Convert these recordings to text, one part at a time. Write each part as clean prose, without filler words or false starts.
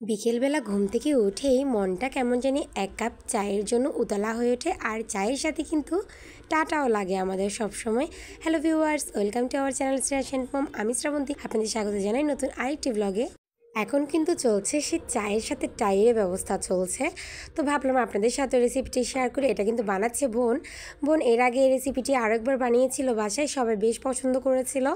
বিকেলবেলা ঘুম থেকে উঠেই মনটা কেমন জানি এক কাপ চায়ের জন্য উতলা হয়ে ওঠে, আর চায়ের সাথে কিন্তু টাটাও লাগে আমাদের সব সময়। Hello viewers, welcome to our channel শ্রেয়াসেন্ট মম। আমি শ্রাবন্তী, আপনাদের স্বাগত জানাই নতুন আরেকটি ব্লগে। এখন কিন্তু চলছে সে চায়ের সাথে টাইয়ের ব্যবস্থা চলছে, তো ভাবলাম আপনাদের সাথে রেসিপিটি শেয়ার করি। এটা কিন্তু বানাচ্ছে বোন এর আগে এই রেসিপিটি আরেকবার বানিয়েছিল বাসায়, সবাই বেশ পছন্দ করেছিল।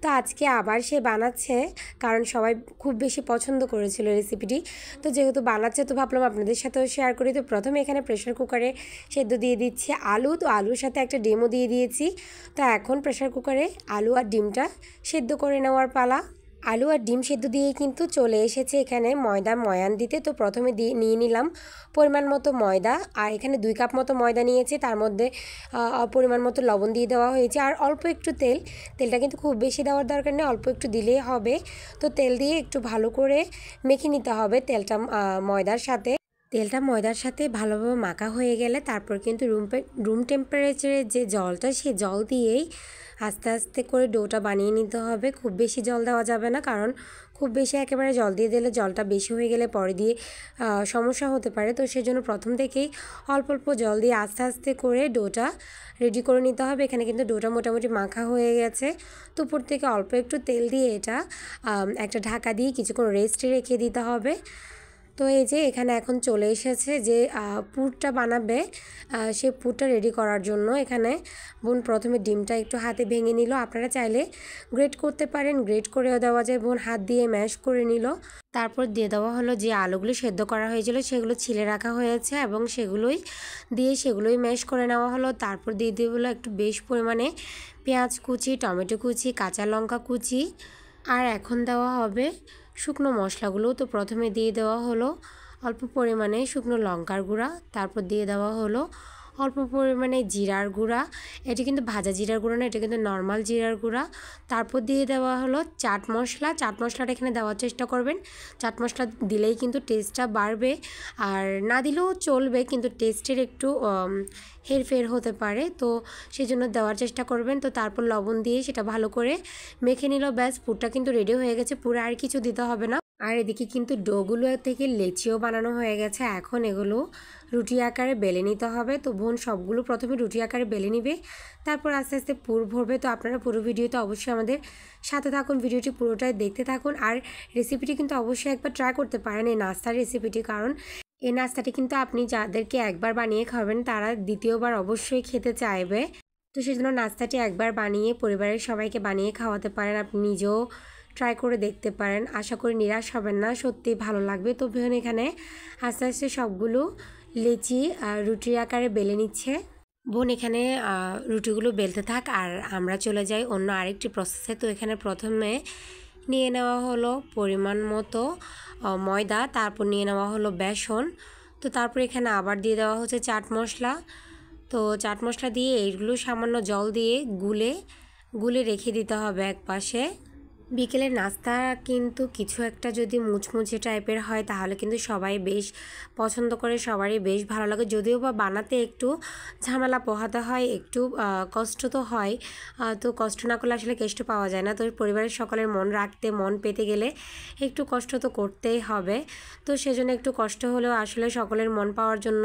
তো আজকে আবার সে বানাচ্ছে, কারণ সবাই খুব বেশি পছন্দ করেছিল রেসিপিটি। তো যেহেতু বানাচ্ছে তো ভাবলাম আপনাদের সাথেও শেয়ার করি। তো প্রথমে এখানে প্রেশার কুকারে সেদ্ধ দিয়ে দিচ্ছি আলু, তো আলুর সাথে একটা ডিমও দিয়ে দিয়েছি। তো এখন প্রেশার কুকারে আলু আর ডিমটা সেদ্ধ করে নেওয়ার পালা। আলু আর ডিম সেদ্ধ দিয়ে কিন্তু চলে এসেছে এখানে ময়দা ময়ান দিতে। তো প্রথমে নিয়ে নিলাম পরিমাণ মতো ময়দা, আর এখানে 2 কাপ মতো ময়দা নিয়েছে, তার মধ্যে পরিমাণ মতো লবণ দিয়ে দেওয়া হয়েছে আর অল্প একটু তেলটা কিন্তু খুব বেশি দেওয়ার দরকার নেই, অল্প একটু দিলেই হবে। তো তেল দিয়ে একটু ভালো করে মেখে নিতে হবে তেলটা ময়দার সাথে। তেলটা ময়দার সাথে ভালোভাবে মাখা হয়ে গেলে তারপর কিন্তু রুম টেম্পারেচারে যে জলটা, সেই জল দিয়েই আস্তে আস্তে করে ডোটা বানিয়ে নিতে হবে। খুব বেশি জল দেওয়া যাবে না, কারণ খুব বেশি একেবারে জল দিয়ে দিলে জলটা বেশি হয়ে গেলে পরে দিয়ে সমস্যা হতে পারে। তো সেজন্য প্রথম থেকেই অল্প অল্প জল দিয়ে আস্তে আস্তে করে ডোটা রেডি করে নিতে হবে। এখানে কিন্তু ডোটা মোটামুটি মাখা হয়ে গেছে। তো উপর থেকে অল্প একটু তেল দিয়ে এটা একটা ঢাকা দিয়ে কিছুক্ষণ রেস্টে রেখে দিতে হবে। তো এই যে এখানে এখন চলে এসেছে যে পুরটা বানাবে, সেই পুরটা রেডি করার জন্য এখানে বোন প্রথমে ডিমটা একটু হাতে ভেঙে নিল। আপনারা চাইলে গ্রেট করতে পারেন, গ্রেট করেও দেওয়া যায়। বোন হাত দিয়ে ম্যাশ করে নিল। তারপর দিয়ে দেওয়া হলো যে আলুগুলো সেদ্ধ করা হয়েছিল, সেগুলো ছিলে রাখা হয়েছে এবং সেগুলোই ম্যাশ করে নেওয়া হলো। তারপর দিয়ে হলো একটু বেশ পরিমাণে পেঁয়াজ কুচি, টমেটো কুচি, কাঁচা লঙ্কা কুচি, আর এখন দেওয়া হবে শুকনো মশলাগুলো। তো প্রথমে দিয়ে দেওয়া হলো অল্প পরিমাণে শুকনো লঙ্কার গুঁড়া, তারপর দিয়ে দেওয়া হলো অল্প পরিমাণে জিরার গুঁড়া। এটি কিন্তু ভাজা জিরার গুঁড়া না, এটা কিন্তু নর্মাল জিরার গুঁড়া। তারপর দিয়ে দেওয়া হলো চাট মশলাটা এখানে দেওয়ার চেষ্টা করবেন। চাট মশলা দিলেই কিন্তু টেস্টটা বাড়বে, আর না দিলেও চলবে, কিন্তু টেস্টের একটু হেরফের হতে পারে, তো সেই জন্য দেওয়ার চেষ্টা করবেন। তো তারপর লবণ দিয়ে সেটা ভালো করে মেখে নিল। ব্যাস, পুরটা কিন্তু রেডি হয়ে গেছে, পুরো আর কিছু দিতে হবে না। আর এদিকে কিন্তু ডোগুলো থেকে লেচিও বানানো হয়ে গেছে। এখন এগুলো রুটি আকারে বেলে নিতে হবে। তো বোন সবগুলো প্রথমে রুটি আকারে বেলে নিবে, তারপর আস্তে আস্তে পুর ভরবে। তো আপনারা পুরো ভিডিওতে অবশ্যই আমাদের সাথে থাকুন, ভিডিওটি পুরোটাই দেখতে থাকুন। আর রেসিপিটি কিন্তু অবশ্যই একবার ট্রাই করতে পারেন, এই নাস্তার রেসিপিটি, কারণ এই নাস্তাটি কিন্তু আপনি যাদেরকে একবার বানিয়ে খাবেন তারা দ্বিতীয়বার অবশ্যই খেতে চাইবে। তো সেই জন্য নাস্তাটি একবার বানিয়ে পরিবারের সবাইকে বানিয়ে খাওয়াতে পারেন, আপনি নিজেও ট্রাই করে দেখতে পারেন। আশা করি নিরাশ হবেন না, সত্যি ভালো লাগবে। তো বোন এখানে আস্তে আস্তে সবগুলো লেচি রুটির আকারে বেলে নিচ্ছে। বোন এখানে রুটিগুলো বেলতে থাক, আর আমরা চলে যাই অন্য আরেকটি প্রসেসে। তো এখানে প্রথমে নিয়ে নেওয়া হলো পরিমাণ মতো ময়দা, তারপর নিয়ে নেওয়া হলো বেসন। তো তারপর এখানে আবার দিয়ে দেওয়া হচ্ছে চাট মশলা। তো চাট মশলা দিয়ে এইগুলো সামান্য জল দিয়ে গুলে রেখে দিতে হবে এক পাশে। বিকেলের নাস্তা কিন্তু কিছু একটা যদি মুচমুচে টাইপের হয় তাহলে কিন্তু সবাই বেশ পছন্দ করে, সবারই বেশ ভালো লাগে। যদিও বা বানাতে একটু ঝামেলা পোহাতে হয়, একটু কষ্ট তো হয়, তো কষ্ট না করলে আসলে কেষ্ট পাওয়া যায় না। তো পরিবারের সকলের মন পেতে গেলে একটু কষ্ট তো করতেই হবে। তো সেজন্য একটু কষ্ট হলেও আসলে সকলের মন পাওয়ার জন্য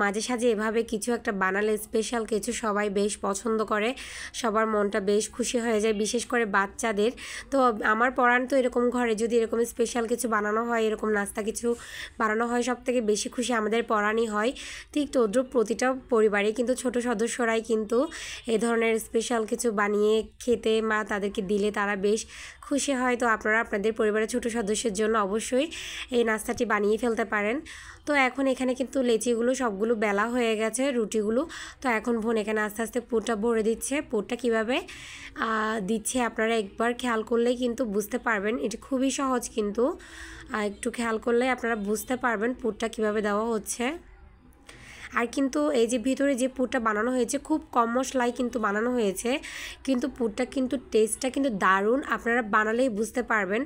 মাঝে সাঝে এভাবে কিছু একটা বানালে, স্পেশাল কিছু, সবাই বেশ পছন্দ করে, সবার মনটা বেশ খুশি হয়ে যায়, বিশেষ করে বাচ্চাদের। তো আমার পরাণ তো এরকম ঘরে যদি এরকম স্পেশাল কিছু বানানো হয়, এরকম নাস্তা কিছু বানানো হয়, সব থেকে বেশি খুশি আমাদের পরাণই হয়। ঠিক তদ্রুপ প্রতিটা পরিবারে কিন্তু ছোট সদস্যরাই কিন্তু এই ধরনের স্পেশাল কিছু বানিয়ে খেতে বা তাদেরকে দিলে তারা বেশ খুশি হয়। তো আপনারা আপনাদের পরিবারের ছোট সদস্যের জন্য অবশ্যই এই নাস্তাটি বানিয়ে ফেলতে পারেন। তো এখন এখানে কিন্তু লেচিগুলো সবগুলো বেলা হয়ে গেছে, রুটিগুলো। তো এখন বোন এখানে আস্তে আস্তে পুরটা ভরে দিচ্ছে। পুরটা কীভাবে দিচ্ছে আপনারা একবার খেয়াল করলেই কিন্তু বুঝতে পারবেন, এটি খুবই সহজ, কিন্তু একটু খেয়াল করলেই আপনারা বুঝতে পারবেন পুরটা কীভাবে দেওয়া হচ্ছে। আর কিন্তু এই যে ভিতরে যে পুরটা বানানো হয়েছে খুব কম মশলায় কিন্তু বানানো হয়েছে, কিন্তু পুরটা কিন্তু টেস্টটা কিন্তু দারুণ, আপনারা বানালেই বুঝতে পারবেন।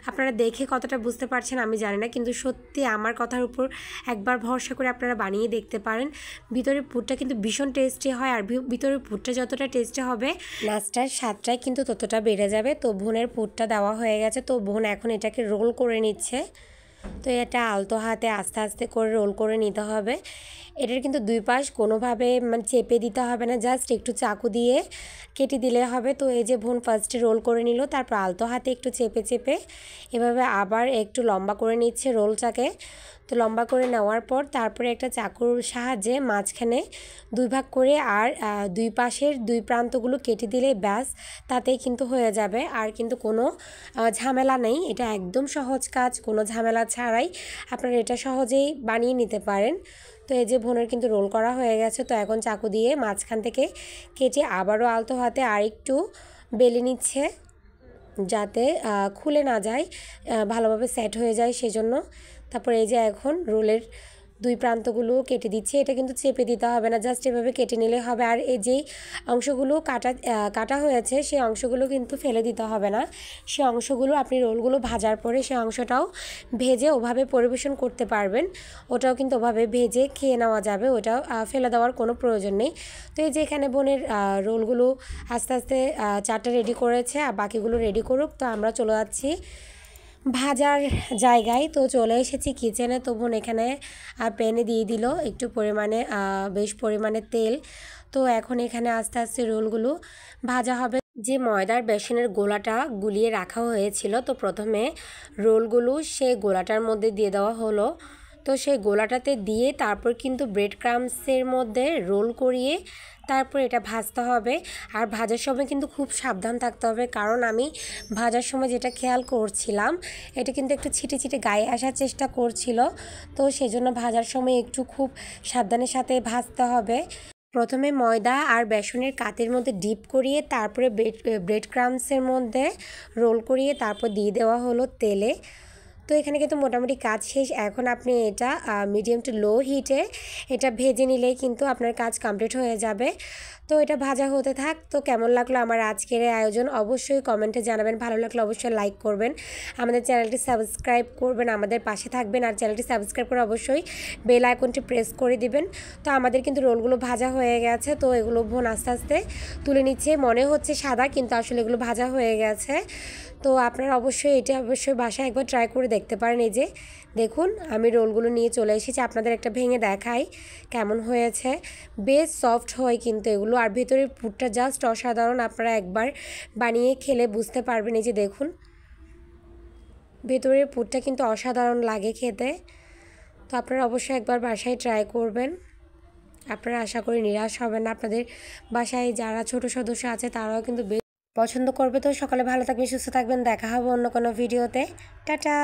আপনারা দেখে কতটা বুঝতে পারছেন আমি জানি না, কিন্তু সত্যি আমার কথার উপর একবার ভরসা করে আপনারা বানিয়ে দেখতে পারেন। ভিতরের পুরটা কিন্তু ভীষণ টেস্টি হয়, আর ভিতরের পুরটা যতটা টেস্টি হবে নাস্তার স্বাদটাই কিন্তু ততটা বেড়ে যাবে। তো বোনের পুরটা দেওয়া হয়ে গেছে, তো বোন এখন এটাকে রোল করে নিচ্ছে। তো এটা আলতো হাতে আস্তে আস্তে করে রোল করে নিতে হবে। এটার কিন্তু দুই পাশ কোনোভাবে মানে চেপে দিতে হবে না, জাস্ট একটু চাকু দিয়ে কেটে দিলে হবে। তো এই যে বোন ফার্স্টে রোল করে নিল, তারপর আলতো হাতে একটু চেপে চেপে এভাবে আবার একটু লম্বা করে নিচ্ছে রোলটাকে। তো লম্বা করে নেওয়ার পর তারপরে একটা চাকুর সাহায্যে মাঝখানে দুই ভাগ করে আর দুই পাশের দুই প্রান্তগুলো কেটে দিলে ব্যাস তাতেই কিন্তু হয়ে যাবে। আর কিন্তু কোনো ঝামেলা নেই, এটা একদম সহজ কাজ, কোনো ঝামেলা ছাড়াই আপনারা এটা সহজেই বানিয়ে নিতে পারেন। তো এই যে বোনের কিন্তু রোল করা হয়ে গেছে। তো এখন চাকু দিয়ে মাঝখান থেকে কেটে আবারও আলতো হাতে আরেকটু বেলে নিচ্ছে, যাতে খুলে না যায়, ভালোভাবে সেট হয়ে যায় সেজন্য। তারপর এই যে এখন রোলের দুই প্রান্তগুলো কেটে দিচ্ছি। এটা কিন্তু চেপে দিতে হবে না, জাস্ট এভাবে কেটে নিলে হবে। আর এই যেই অংশগুলো কাটা হয়েছে সেই অংশগুলো কিন্তু ফেলে দিতে হবে না, সেই অংশগুলো আপনি রোলগুলো ভাজার পরে সেই অংশটাও ভেজে ওভাবে পরিবেশন করতে পারবেন। ওটাও কিন্তু ওভাবে ভেজে খেয়ে নেওয়া যাবে, ওটাও ফেলে দেওয়ার কোনো প্রয়োজন নেই। তো এই যে এখানে বোনের রোলগুলো আস্তে আস্তে চারটা রেডি করেছে, আর বাকিগুলো রেডি করুক। তো আমরা চলে যাচ্ছি ভাজার জায়গায়। তো চলে এসেছি কিচেনে। তো বোন এখানে প্যানে দিয়ে দিল একটু পরিমাণে, বেশ পরিমাণে তেল। তো এখন এখানে আস্তে আস্তে রোলগুলো ভাজা হবে। যে ময়দার বেসনের গোলাটা গুলিয়ে রাখা হয়েছিল, তো প্রথমে রোলগুলো সেই গোলাটার মধ্যে দিয়ে দেওয়া হলো। তো সেই গোলাটাতে দিয়ে তারপর কিন্তু ব্রেড ক্রাম্বসের মধ্যে রোল করিয়ে তারপর এটা ভাজতে হবে। আর ভাজার সময় কিন্তু খুব সাবধান থাকতে হবে, কারণ আমি ভাজার সময় যেটা খেয়াল করছিলাম, এটা কিন্তু একটু ছিটে ছিটে গায়ে আসার চেষ্টা করছিল। তো সেজন্য ভাজার সময় একটু খুব সাবধানের সাথে ভাজতে হবে। প্রথমে ময়দা আর বেসনের কাতের মধ্যে ডিপ করিয়ে তারপরে ব্রেড ক্রাম্বসের মধ্যে রোল করিয়ে তারপর দিয়ে দেওয়া হলো তেলে। তো এখানে কিন্তু মোটামুটি কাজ শেষ। এখন আপনি এটা মিডিয়াম টু লো হিটে এটা ভেজে নিলেই কিন্তু আপনার কাজ কমপ্লিট হয়ে যাবে। তো এটা ভাজা হতে থাক। তো কেমন লাগলো আমার আজকের আয়োজন অবশ্যই কমেন্টে জানাবেন, ভালো লাগলে অবশ্যই লাইক করবেন, আমাদের চ্যানেলটি সাবস্ক্রাইব করবেন, আমাদের পাশে থাকবেন। আর চ্যানেলটি সাবস্ক্রাইব করে অবশ্যই বেল আইকনটি প্রেস করে দিবেন। তো আমাদের কিন্তু রোলগুলো ভাজা হয়ে গেছে। তো এগুলো বোন আস্তে আস্তে তুলে নিচ্ছে, মনে হচ্ছে সাদা কিন্তু আসলে এগুলো ভাজা হয়ে গেছে। তো আপনারা অবশ্যই এটা অবশ্যই বাসায় একবার ট্রাই করে দেখতে পারেন। এই যে দেখুন আমি রোলগুলো নিয়ে চলে এসেছি, আপনাদের একটা ভেঙে দেখাই কেমন হয়েছে। বেশ সফট হয় কিন্তু এগুলো, আর ভেতরের পুরটা জাস্ট অসাধারণ, আপনারা একবার বানিয়ে খেলে বুঝতে পারবেন। এই যে দেখুন ভেতরের পুরটা কিন্তু অসাধারণ লাগে খেতে। তো আপনারা অবশ্যই একবার বাসায় ট্রাই করবেন, আপনারা আশা করি নিরাশ হবেন না। আপনাদের বাসায় যারা ছোট সদস্য আছে তারাও কিন্তু পছন্দ করবে। তো সকালে ভালো থাকবেন, সুস্থ থাকবেন, দেখা হবে অন্য কোনো ভিডিওতে। টাটা।